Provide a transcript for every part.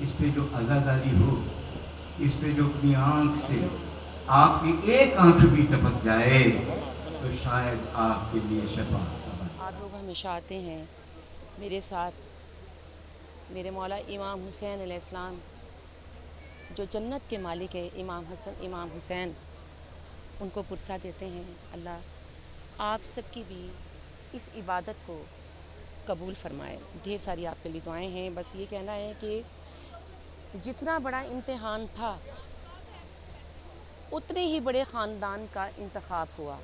इस पे जो अज़ादारी हो, इस पे जो अपनी आँख से आपकी एक आँख भी टपक जाए तो शायद आपके लिए शफ़ाअत समझ। आप लोग हमेशा आते हैं मेरे साथ, मेरे मौला इमाम हुसैन अलैहिस्सलाम जो जन्नत के मालिक है, इमाम हसन इमाम हुसैन, उनको पुरसा देते हैं। अल्लाह आप सबकी भी इस इबादत को कबूल फ़रमाए। ढेर सारी आपके लिए दुआएं हैं। बस ये कहना है कि जितना बड़ा इम्तिहान था उतने ही बड़े ख़ानदान का इंतखाब हुआ।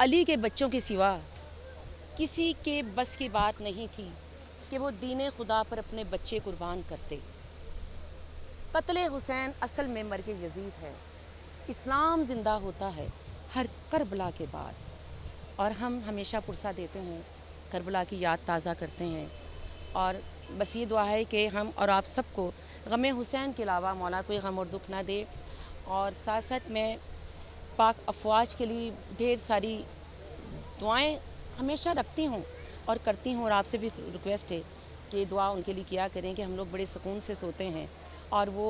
अली के बच्चों के सिवा किसी के बस की बात नहीं थी कि वो दीन खुदा पर अपने बच्चे कुर्बान करते। कत्ल हुसैन असल में मर्ग यजीद है। इस्लाम ज़िंदा होता है हर करबला के बाद, और हम हमेशा पुरसा देते हैं, करबला की याद ताज़ा करते हैं। और बस ये दुआ है कि हम और आप सबको गम हुसैन के अलावा मौला कोई गम और दुख ना दे। और साथ साथ मैं पाक अफवाज के लिए ढेर सारी दुआएं हमेशा रखती हूँ और करती हूँ, और आपसे भी रिक्वेस्ट है कि दुआ उनके लिए किया करें कि हम लोग बड़े सुकून से सोते हैं और वो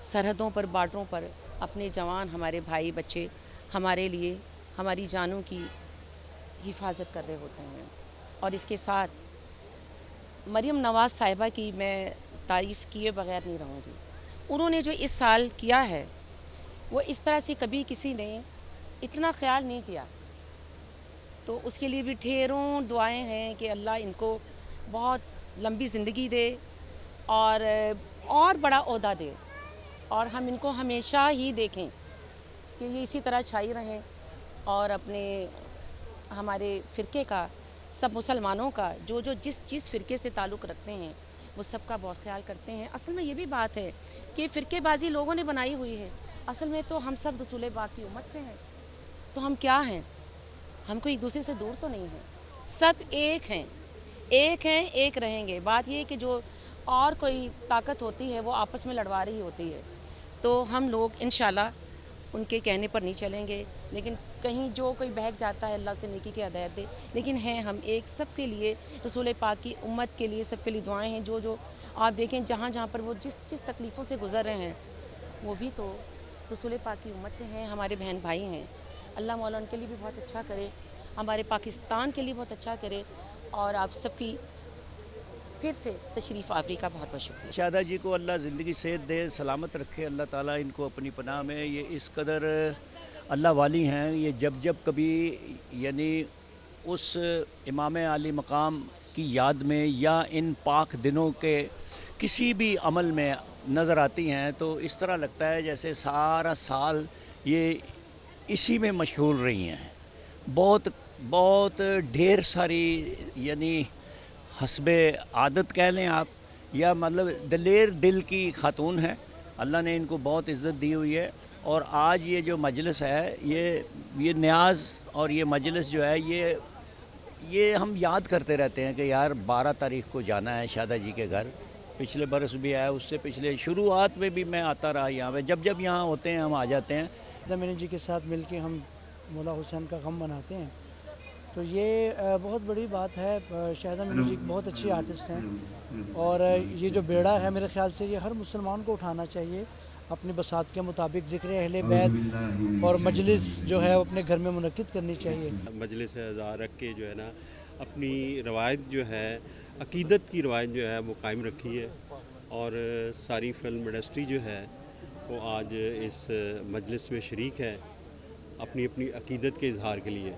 सरहदों पर, बॉर्डरों पर अपने जवान हमारे भाई बच्चे हमारे लिए हमारी जानों की हिफाजत कर रहे होते हैं। और इसके साथ मरियम नवाज़ साहिबा की मैं तारीफ़ किए बगैर नहीं रहूँगी। उन्होंने जो इस साल किया है वो इस तरह से कभी किसी ने इतना ख्याल नहीं किया, तो उसके लिए भी ढेरों दुआएं हैं कि अल्लाह इनको बहुत लंबी ज़िंदगी दे और बड़ा ओहदा दे, और हम इनको हमेशा ही देखें कि ये इसी तरह छाई रहें और अपने हमारे फ़िरके का, सब मुसलमानों का, जो जो जिस फ़िरके से ताल्लुक़ रखते हैं वो सब का बहुत ख्याल करते हैं। असल में ये भी बात है कि फ़िरकेबाज़ी लोगों ने बनाई हुई है, असल में तो हम सब रसूल पाक की उम्मत से हैं। तो हम क्या हैं? हम कोई एक दूसरे से दूर तो नहीं हैं, सब एक हैं, एक हैं, एक रहेंगे। बात ये है कि जो और कोई ताकत होती है वो आपस में लड़वा रही होती है, तो हम लोग इंशाल्लाह उनके कहने पर नहीं चलेंगे। लेकिन कहीं जो कोई बहक जाता है, अल्लाह से नेकी की हिदायत दे। लेकिन हैं हम एक, सब के लिए, रसूल पाक की उम्मत के लिए, सब के लिए दुआएं हैं। जो जो आप देखें जहाँ जहाँ पर वो जिस जिस तकलीफ़ों से गुज़र रहे हैं वो भी तो रसूल पाक की उम्मत से हैं, हमारे बहन भाई हैं। अल्लाह मौला उनके लिए भी बहुत अच्छा करे, हमारे पाकिस्तान के लिए बहुत अच्छा करे। और आप सबकी फिर से तशरीफ़ आवरी का बहुत बहुत शुक्रिया। शादा जी को अल्लाह ज़िंदगी सेहत दे, सलामत रखे अल्लाह ताला इनको अपनी पनाह में। ये इस कदर अल्लाह वाली हैं, ये जब जब कभी यानी उस इमाम आली मकाम की याद में या इन पाक दिनों के किसी भी अमल में नज़र आती हैं तो इस तरह लगता है जैसे सारा साल ये इसी में मशहूर रही हैं। बहुत बहुत ढेर सारी यानी हस्बे आदत कह लें आप, या मतलब दलेर दिल की खातून है। अल्लाह ने इनको बहुत इज़्ज़त दी हुई है। और आज ये जो मजलिस है, ये न्याज और ये मजलिस जो है, ये हम याद करते रहते हैं कि यार 12 तारीख़ को जाना है शादा जी के घर। पिछले बरस भी आया, उससे पिछले शुरुआत में भी मैं आता रहा यहाँ पे। जब जब यहाँ होते हैं हम आ जाते हैं। दमिनी जी के साथ मिलके हम मौला हुसैन का गम मनाते हैं, तो ये बहुत बड़ी बात है। शाहिदा मीनू जी बहुत अच्छी आर्टिस्ट हैं, और ये जो बेड़ा है मेरे ख़्याल से ये हर मुसलमान को उठाना चाहिए अपनी बसात के मुताबिक। ज़िक्र अहले बैत और मजलिस जो है वो अपने घर में मुनक्किद करनी चाहिए। मजलिस आज़ार रख के जो है ना, अपनी रवायत जो है, अकीदत की रवायत जो है वो कायम रखी है। और सारी फिल्म इंडस्ट्री जो है वो आज इस मजलिस में शरीक है अपनी अपनी अकीदत के इजहार के लिए।